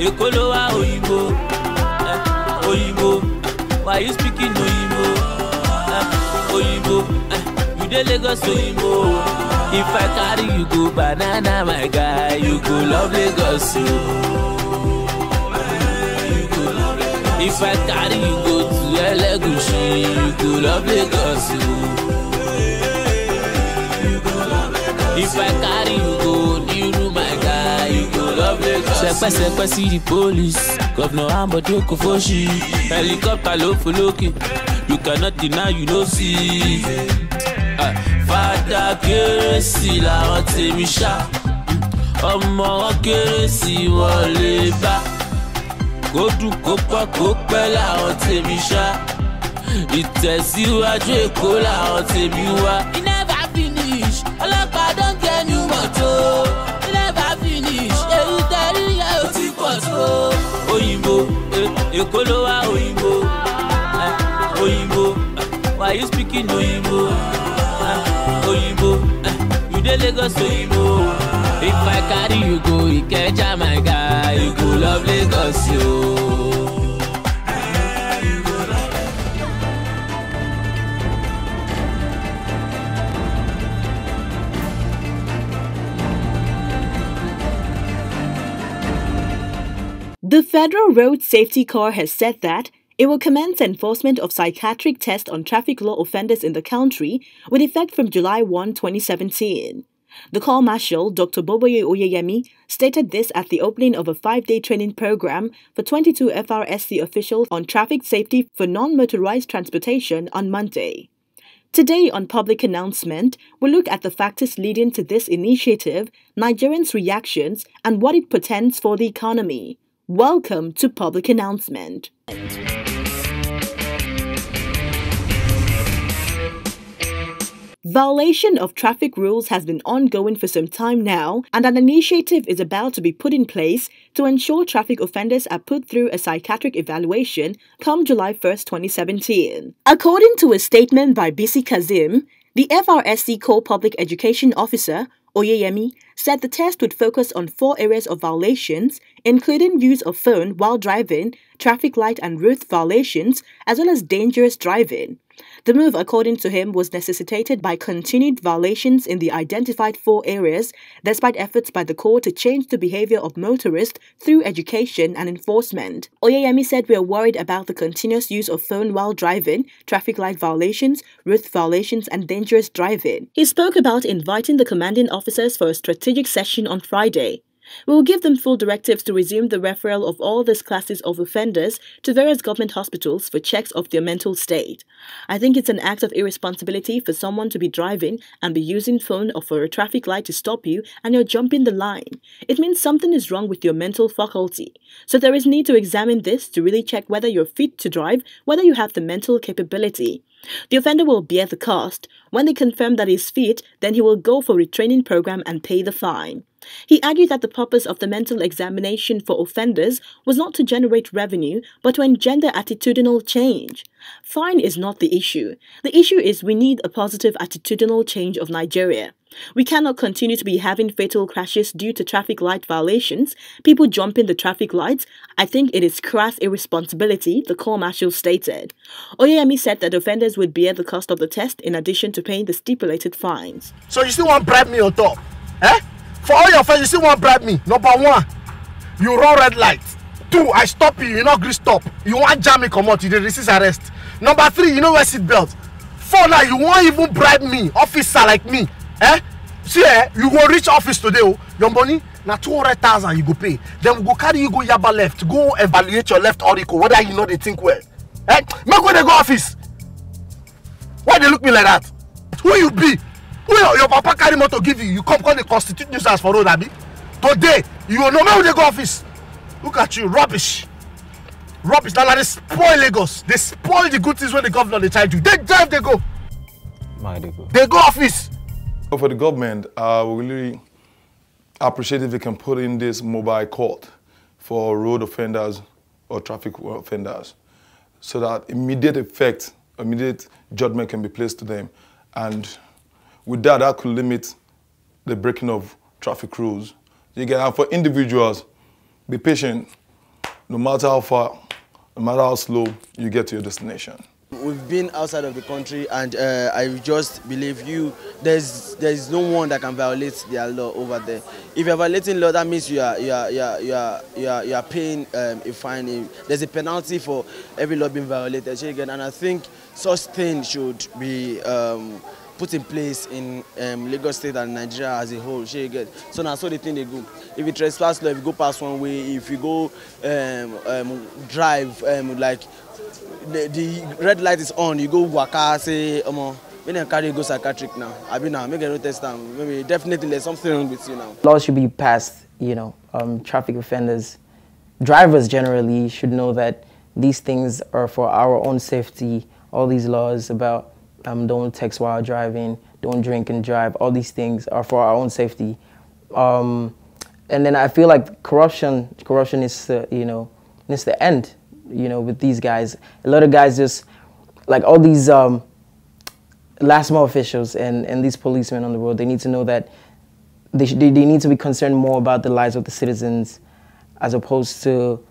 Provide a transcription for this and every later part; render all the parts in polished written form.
Ekolowa Oyinbo, Oyinbo. Why you speaking Oyinbo? Oyinbo, you dey Lagos Oyinbo. If I carry you go banana, my guy, you go love Lagos. If I carry you go to Elegushi, you go love Lagos. If I carry you go Niru, my guy, you go love Lagos. Sepe see the police, Governor Ambode Kofoshi, helicopter low for Loki. You cannot deny, you know see. Father Keresi la ante misha, Omo Keresi wole ba. Go do kopa kope la ante misha. Ìtẹ̀síwájú Èkó la ante miwa. It never finish. Ọlọ́pàá don get new motor. It never finish. Èyí tẹ̀rí yẹ ó ti pọ̀ tó. Oyinbo, Ekolowa Oyinbo, Oyinbo. Why you speaking Oyinbo? Oyinbo, you dey Lagos Oyinbo. If I carry you go Ikeja, my guy, you go love Lagos, yo. The Federal Road Safety Corps has said that it will commence enforcement of psychiatric tests on traffic law offenders in the country with effect from July 1, 2017. The Corps Marshal, Dr. Boboye Oyeyemi, stated this at the opening of a 5-day training program for 22 FRSC officials on traffic safety for non-motorized transportation on Monday. Today on Public Announcement, we'll look at the factors leading to this initiative, Nigerians' reactions, and what it portends for the economy. Welcome to Public Announcement. Violation of traffic rules has been ongoing for some time now, and an initiative is about to be put in place to ensure traffic offenders are put through a psychiatric evaluation come July 1, 2017. According to a statement by Bisi Kazim, the FRSC Co-Public Education Officer, Oyeyemi, said the test would focus on 4 areas of violations, including use of phone while driving, traffic light and route violations, as well as dangerous driving. The move, according to him, was necessitated by continued violations in the identified 4 areas, despite efforts by the Corps to change the behavior of motorists through education and enforcement. Oyeyemi said we are worried about the continuous use of phone while driving, traffic light violations, route violations, and dangerous driving. He spoke about inviting the commanding officers for a strategic session on Friday. We will give them full directives to resume the referral of all these classes of offenders to various government hospitals for checks of their mental state. I think it's an act of irresponsibility for someone to be driving and be using phone or for a traffic light to stop you and you're jumping the line. It means something is wrong with your mental faculty. So there is need to examine this to really check whether you're fit to drive, whether you have the mental capability. The offender will bear the cost. When they confirm that he's fit, then he will go for a retraining program and pay the fine. He argued that the purpose of the mental examination for offenders was not to generate revenue, but to engender attitudinal change. Fine is not the issue. The issue is we need a positive attitudinal change of Nigeria. We cannot continue to be having fatal crashes due to traffic light violations, people jumping the traffic lights. I think it is crass irresponsibility, the Corps Marshal stated. Oyeyemi said that offenders would bear the cost of the test in addition to paying the stipulated fines. So you still want to bribe me on top? Eh? For all your friends, you still want to bribe me? Number 1, you run red light. 2, I stop you, you not agree stop. You want jam me, come out, you dey resist arrest. Number 3, you know wear seat belt. 4, now you won't even bribe me, officer like me. Eh? See, you go reach office today, your money, now 200,000 you go pay. Then we go carry you go Yaba left, go evaluate your left auricle, whether you know they think well. Eh? Make when they go office. Why they look me like that? Who you be? Who your papa carry motor give you? You come the constitute nuisance for road, Abi. Today, you will know when they go office. Look at you, rubbish. Rubbish. Now they spoil Lagos. They spoil the good things when the governor they charge you. They drive, they go. They go office. For the government, we really appreciate if they can put in this mobile court for road offenders or traffic offenders, so that immediate judgment can be placed to them. And with that, that could limit the breaking of traffic rules. You can have for individuals, be patient. no matter how far, no matter how slow, you get to your destination. We've been outside of the country, and I just believe there's no one that can violate their law over there. If you're violating law, that means you are paying a fine. There's a penalty for every law being violated. And I think such things should be put in place in Lagos State and Nigeria as a whole. So now, so the thing they go. If you trespass law, if you go past one way, if you go drive like. The red light is on, you go waka, say, when I carry go psychiatric now. I mean now, make a no test time. Maybe definitely there's something wrong with you now. Laws should be passed, you know, traffic offenders, drivers generally should know that these things are for our own safety. All these laws about don't text while driving, don't drink and drive, all these things are for our own safety. And then I feel like corruption is, you know, it's the end. You know, with these guys, a lot of guys just like all these last mile officials and these policemen on the road. They need to know that they need to be concerned more about the lives of the citizens, as opposed to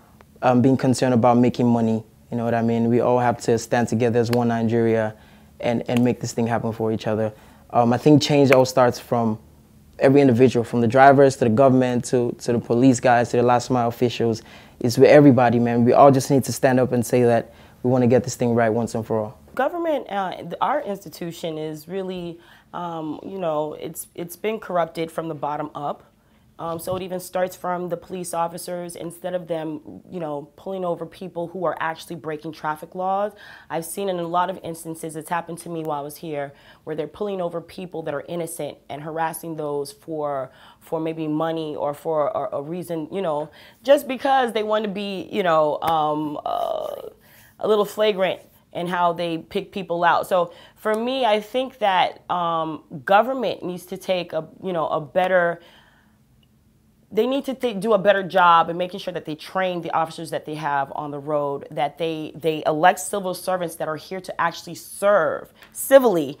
being concerned about making money. You know what I mean? We all have to stand together as one Nigeria and make this thing happen for each other. I think change all starts from every individual, from the drivers to the government to the police guys to the last mile officials. It's with everybody, man. We all just need to stand up and say that we want to get this thing right once and for all. Government, our institution is really, you know, it's been corrupted from the bottom up. So it even starts from the police officers. Instead of them, you know, pulling over people who are actually breaking traffic laws. I've seen in a lot of instances, it's happened to me while I was here, where they're pulling over people that are innocent and harassing those for maybe money or for a reason, you know, just because they want to be, you know, a little flagrant in how they pick people out. So for me, I think that government needs to take they need to do a better job in making sure that they train the officers that they have on the road, that they elect civil servants that are here to actually serve civilly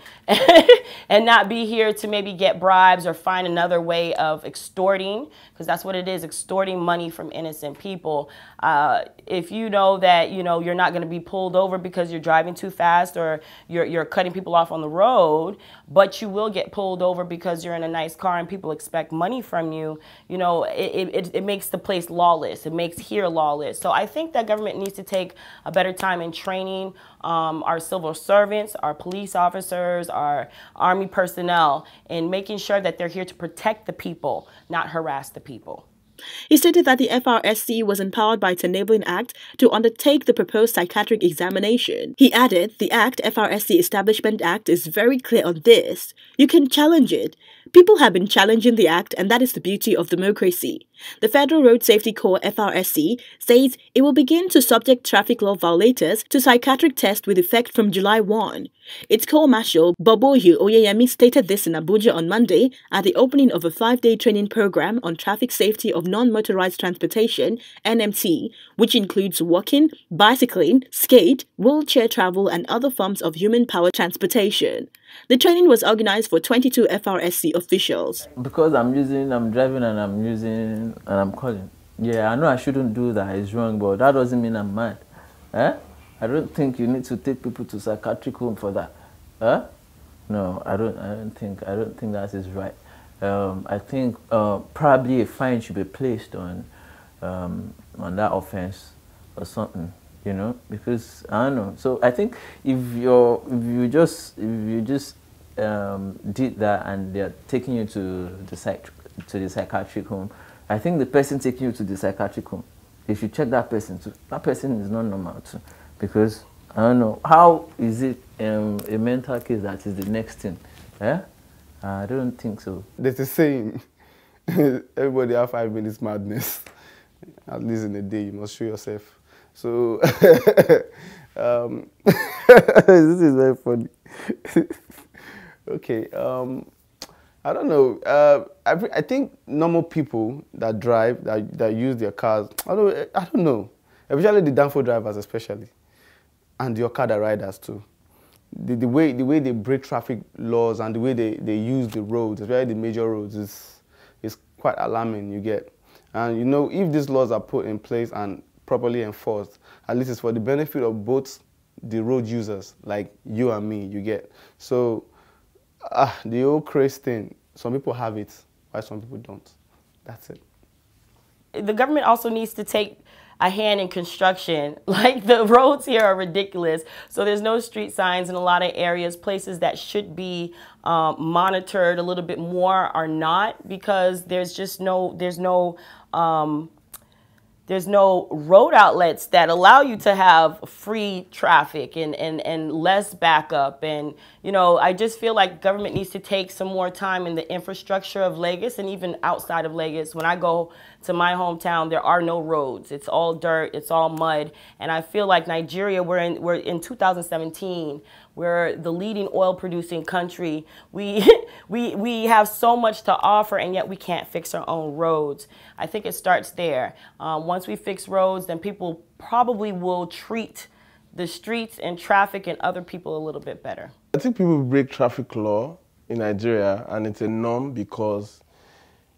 and not be here to maybe get bribes or find another way of extorting, because that's what it is, extorting money from innocent people. If you know that, you know, you're not going to be pulled over because you're driving too fast or you're cutting people off on the road, but you will get pulled over because you're in a nice car and people expect money from you, you know, it makes the place lawless. It makes here lawless. So I think that government needs to take a better time in training our civil servants, our police officers, our army personnel, and making sure that they're here to protect the people, not harass the people. He stated that the FRSC was empowered by its Enabling Act to undertake the proposed psychiatric examination. He added, the Act, FRSC Establishment Act, is very clear on this. You can challenge it. People have been challenging the Act, and that is the beauty of democracy. The Federal Road Safety Corps, FRSC, says it will begin to subject traffic law violators to psychiatric tests with effect from July 1. Its Corps Marshal, Boboyu Oyeyemi, stated this in Abuja on Monday at the opening of a 5-day training program on traffic safety of non-motorized transportation, NMT, which includes walking, bicycling, skate, wheelchair travel, and other forms of human-powered transportation. The training was organized for 22 FRSC officials. Because I'm driving and I'm calling. Yeah, I know I shouldn't do that, it's wrong, but that doesn't mean I'm mad. Eh? I don't think you need to take people to psychiatric home for that. Huh? No, I don't think that is right. I think probably a fine should be placed on that offense or something, you know, because I don't know. So I think if you just did that and they're taking you to the psychiatric home, I think the person taking you to the psychiatric home, they should check that person too. That person is not normal too, because I don't know, how is it a mental case that is the next thing? Eh? I don't think so. There's a saying, everybody have 5 minutes madness. At least in a day, you must show yourself. So, this is very funny. Okay, I don't know. I think normal people that drive, that use their cars, I don't know. Especially the downfall drivers, especially, and the Okada riders too. The way they break traffic laws and the way they use the roads, especially the major roads, is quite alarming. You get, and you know, if these laws are put in place and properly enforced. At least it's for the benefit of both the road users, like you and me, you get. So, the old craze thing, some people have it, while some people don't. That's it. The government also needs to take a hand in construction. Like, the roads here are ridiculous. So there's no street signs in a lot of areas. Places that should be monitored a little bit more are not, because there's just there's no road outlets that allow you to have free traffic and less backup. And, you know, I just feel like government needs to take some more time in the infrastructure of Lagos and even outside of Lagos. When I go to my hometown, there are no roads. It's all dirt, it's all mud. And I feel like Nigeria, we're in 2017. We're the leading oil producing country. We have so much to offer, and yet we can't fix our own roads. I think it starts there. Once we fix roads, then people probably will treat the streets and traffic and other people a little bit better. I think people break traffic law in Nigeria, and it's a norm because,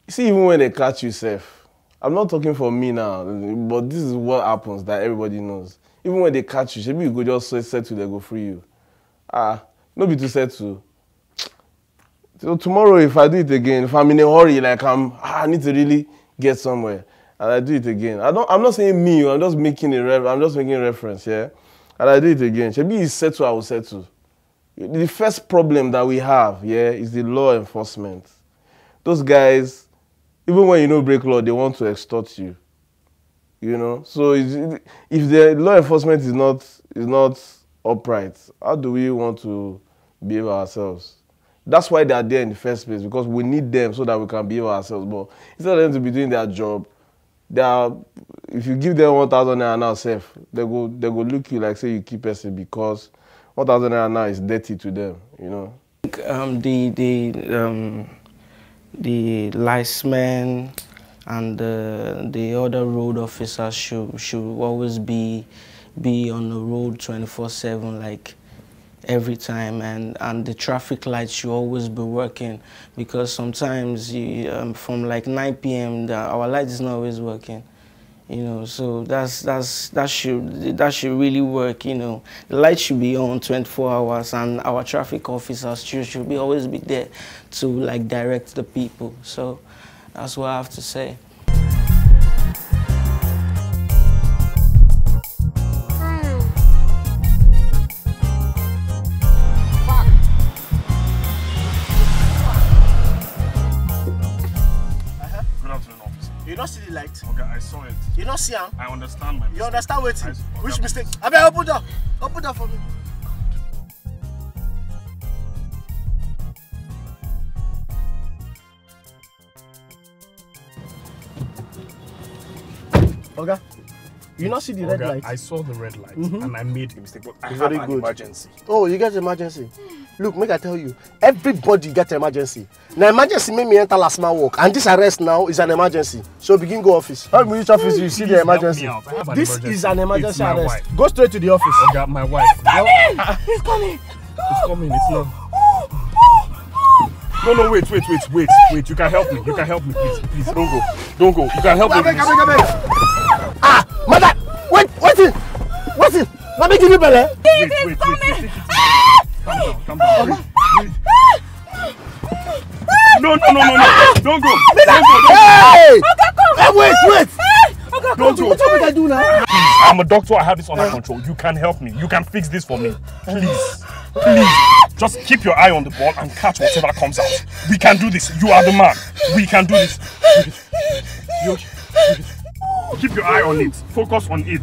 you see, even when they catch you safe, I'm not talking for me now, but this is what happens that everybody knows. Even when they catch you, maybe you go just settle, they go free you. No be too settle. So tomorrow, if I do it again, if I'm in a hurry, like I need to really get somewhere, and I do it again. I'm not saying me. I'm just making a reference, yeah. And I do it again. Maybe it's settle, I will settle. The first problem that we have, yeah, is the law enforcement. Those guys, even when you know break law, they want to extort you. You know, so if the law enforcement is not upright, how do we want to behave ourselves? That's why they are there in the first place, because we need them so that we can behave ourselves. But instead of them to be doing their job, if you give them 1,000 naira now safe, they go look you like say you keep person, because 1,000 naira now is dirty to them, you know. The linesmen and the other road officers should always be on the road 24/7, like every time, and the traffic lights should always be working, because sometimes from like 9 p.m. our light is not always working, you know. So that should really work, you know. The light should be on 24 hours, and our traffic officers should always be there to like direct the people. So that's what I have to say. You don't see the light? Okay, I saw it. You don't see him? I understand my mistake. You understand what? Which mistake? I better open that. Open that for me. Okay. You not see the red light? I saw the red light and I made a mistake, but I Very have an good. emergency. Oh, you get emergency. Look, make I tell you, everybody get emergency. Now emergency make me enter last man work, and this arrest now is an emergency. So begin go office. How reach office you see the emergency? This is an emergency arrest. Go straight to the office. Okay, my wife. He's coming! He's coming! It's coming, it's not. No, wait. You can help me. You can help me, please. Don't go. Don't go. You can help me. Mother! Wait! What's it? Let me give you belly. Wait. Calm down. No. Don't go. Hey! Wait! Don't go. What will I do now? I'm a doctor. I have this under control. You can help me. You can fix this for me. Please. Just keep your eye on the ball and catch whatever comes out. We can do this. You are the man. We can do this. You okay? Keep your eye on it. Focus on it.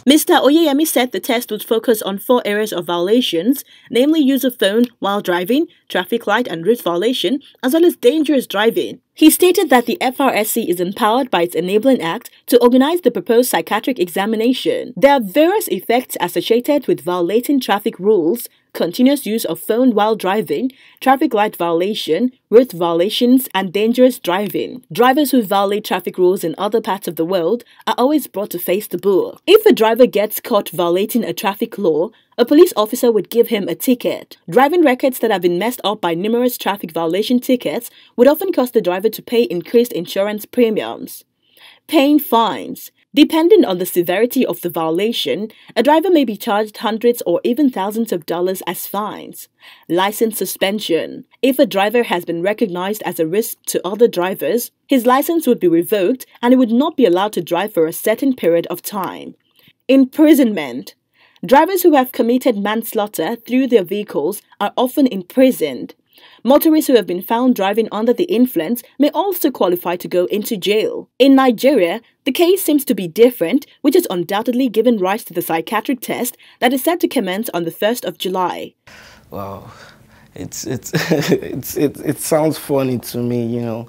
Mr. Oyeyemi said the test would focus on 4 areas of violations, namely use of phone while driving, traffic light and route violation, as well as dangerous driving. He stated that the FRSC is empowered by its Enabling Act to organize the proposed psychiatric examination. There are various effects associated with violating traffic rules, continuous use of phone while driving, traffic light violation, route violations, and dangerous driving. Drivers who violate traffic rules in other parts of the world are always brought to face the bull. If a driver gets caught violating a traffic law, a police officer would give him a ticket. Driving records that have been messed up by numerous traffic violation tickets would often cause the driver to pay increased insurance premiums. Paying fines. Depending on the severity of the violation, a driver may be charged hundreds or even thousands of dollars as fines. License suspension. If a driver has been recognized as a risk to other drivers, his license would be revoked and he would not be allowed to drive for a certain period of time. Imprisonment. Drivers who have committed manslaughter through their vehicles are often imprisoned. Motorists who have been found driving under the influence may also qualify to go into jail. In Nigeria, the case seems to be different, which has undoubtedly given rise to the psychiatric test that is set to commence on the 1st of July. Wow, it sounds funny to me, you know,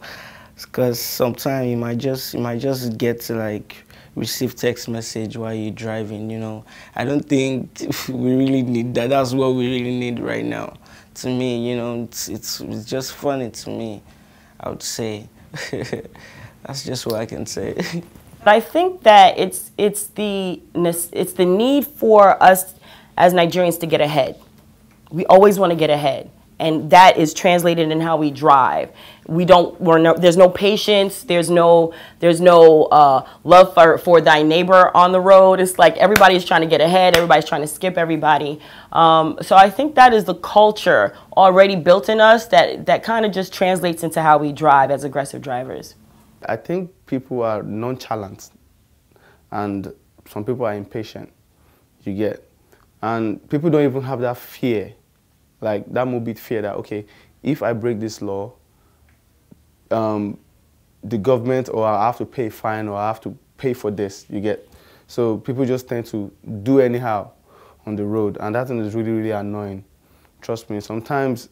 because sometimes you might just get to like receive text message while you're driving, you know. I don't think we really need that. That's what we really need right now. To me, you know, it's just funny to me, I would say. That's just what I can say. But I think that it's the need for us as Nigerians to get ahead. We always want to get ahead, and that is translated in how we drive. There's no patience. There's no love for thy neighbor on the road. It's like everybody's trying to get ahead. Everybody's trying to skip everybody. So I think that is the culture already built in us that kind of just translates into how we drive as aggressive drivers. I think people are nonchalant, and some people are impatient. You get, and people don't even have that fear, like that morbid fear that okay, if I break this law, the government, or I have to pay a fine, or I have to pay for this, you get. So people just tend to do anyhow on the road, and that thing is really, really annoying. Trust me, sometimes,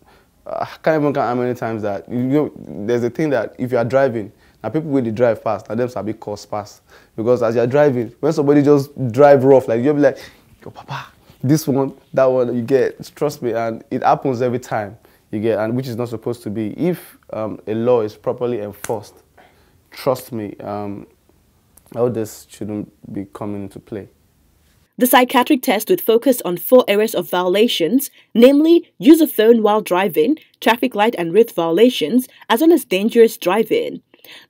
I can't even count how many times that, you know, there's a thing that if you are driving, now people when they drive fast, and them sabi cause fast. Because as you're driving, when somebody just drive rough, like you'll be like, yo, papa, this one, that one, you get, trust me, and it happens every time. You get, and which is not supposed to be. If a law is properly enforced, trust me, all this shouldn't be coming into play. The psychiatric test would focus on 4 areas of violations, namely use of phone while driving, traffic light and route violations, as well as dangerous driving.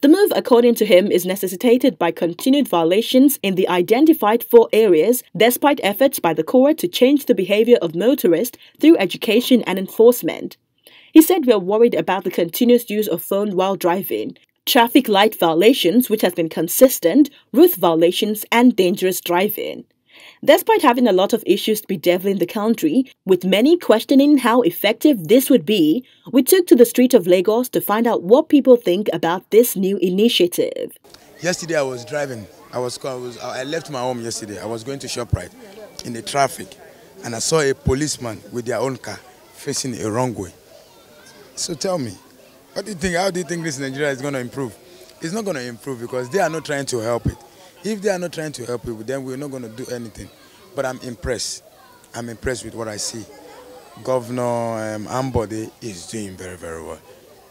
The move, according to him, is necessitated by continued violations in the identified 4 areas, despite efforts by the court to change the behavior of motorists through education and enforcement. He said we are worried about the continuous use of phone while driving, traffic light violations, which has been consistent, route violations, and dangerous driving. Despite having a lot of issues to be deviling the country, with many questioning how effective this would be, we took to the street of Lagos to find out what people think about this new initiative. Yesterday I was driving. I left my home yesterday. I was going to ShopRite in the traffic, and I saw a policeman with their own car facing a wrong way. So tell me, what do you think? How do you think this Nigeria is going to improve? It's not going to improve because they are not trying to help it. If they are not trying to help people, then we're not going to do anything. But I'm impressed. I'm impressed with what I see. Governor Ambode is doing very, very well.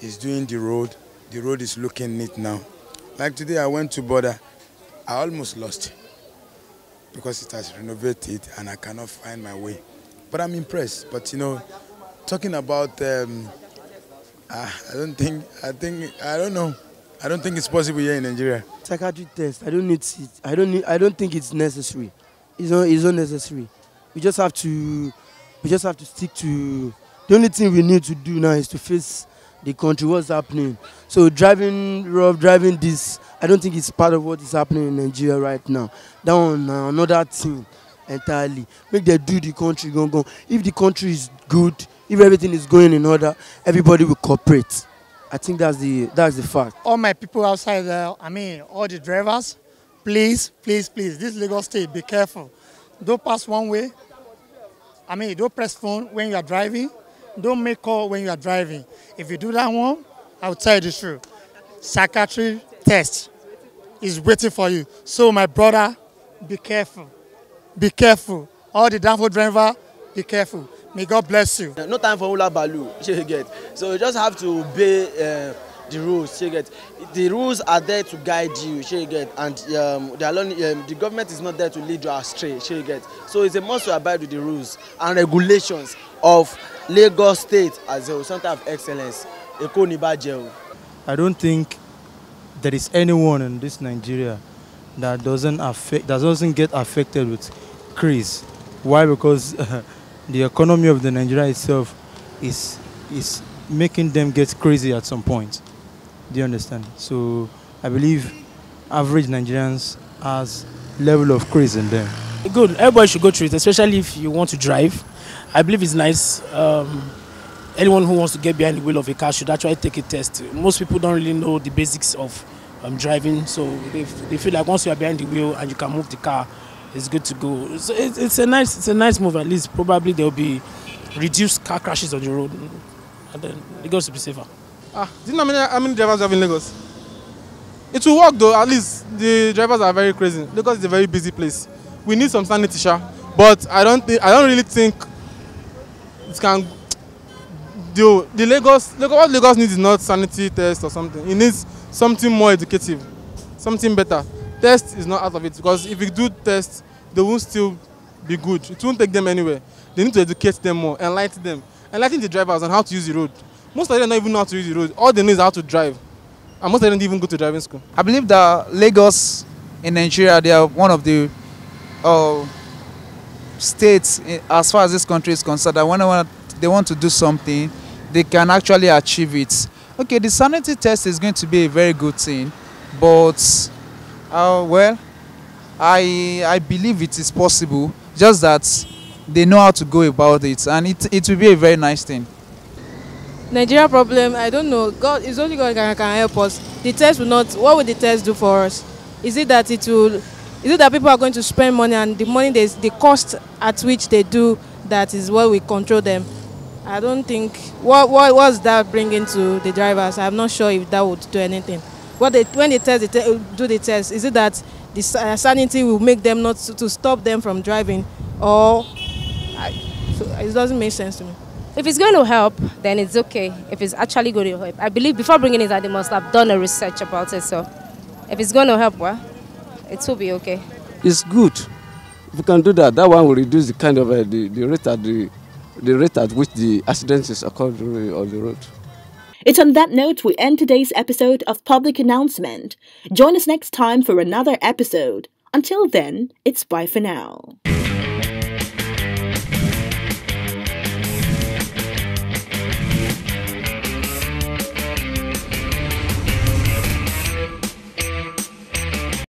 He's doing the road. The road is looking neat now. Like today, I went to border. I almost lost because it has renovated and I cannot find my way. But I'm impressed. But you know, talking about, I don't know. I don't think it's possible here in Nigeria. Psychiatric test, I don't need it. I don't think it's necessary. It's not necessary. We just have to stick to the only thing we need to do now is to face the country, what's happening. So driving rough, driving this, I don't think it's part of what is happening in Nigeria right now. That one another thing entirely. Make them do the country go. If the country is good, if everything is going in order, everybody will cooperate. I think that's the fact. All my people outside there, all the drivers, please, this Lagos State, be careful. Don't pass one way. Don't press phone when you are driving. Don't make call when you are driving. If you do that one, I will tell you the truth. Psychiatric test is waiting for you. So my brother, be careful. Be careful. All the downfall driver, be careful. May God bless you. No time for hula balu, you get. So you just have to obey the rules. You get the rules are there to guide you. You get, and the government is not there to lead you astray. You get, so it's a must to abide with the rules and regulations of Lagos State as a center of excellence. I don't think there is anyone in this Nigeria that doesn't get affected with craze. Why? Because the economy of the Nigeria itself is making them get crazy at some point. Do you understand? So I believe average Nigerians has level of craze in them. Good. Everybody should go through it, especially if you want to drive. I believe it's nice. Anyone who wants to get behind the wheel of a car should actually take a test. Most people don't really know the basics of driving, so they feel like once you are behind the wheel and you can move the car, it's good to go. So it's a nice move. At least probably there will be reduced car crashes on the road, and then Lagos will be safer. Do you know how many drivers have in Lagos? It will work though. At least the drivers are very crazy. Lagos is a very busy place. We need some sanity, but I don't really think it can. What Lagos needs is not sanity test or something. It needs something more educative, something better. Test is not out of it, because if you do test, they won't still be good. It won't take them anywhere. They need to educate them more, enlighten the drivers on how to use the road. Most of them don't even know how to use the road. All they know is how to drive, and most of them don't even go to driving school. I believe that Lagos in Nigeria, they are one of the states, as far as this country is concerned, that when they want to do something, they can actually achieve it. Okay, the sanity test is going to be a very good thing, but well, I believe it is possible, just that they know how to go about it, and it will be a very nice thing. Nigeria problem, I don't know. God, it's only God can help us. The test will not. What will the test do for us? Is it that people are going to spend money, and the money, the cost at which they do that is what we control them? I don't think. What's that bringing to the drivers? I'm not sure if that would do anything. When they do the test, is it that the sanity will make them not to stop them from driving, or so it doesn't make sense to me. If it's going to help, then it's okay. If it's actually going to help, I believe before bringing it out, they must have done a research about it. So, if it's going to help, well, it will be okay. It's good. If we can do that, that one will reduce the kind of the rate at which the accidents is occurring on the road. It's on that note we end today's episode of Public Announcement. Join us next time for another episode. Until then, it's bye for now.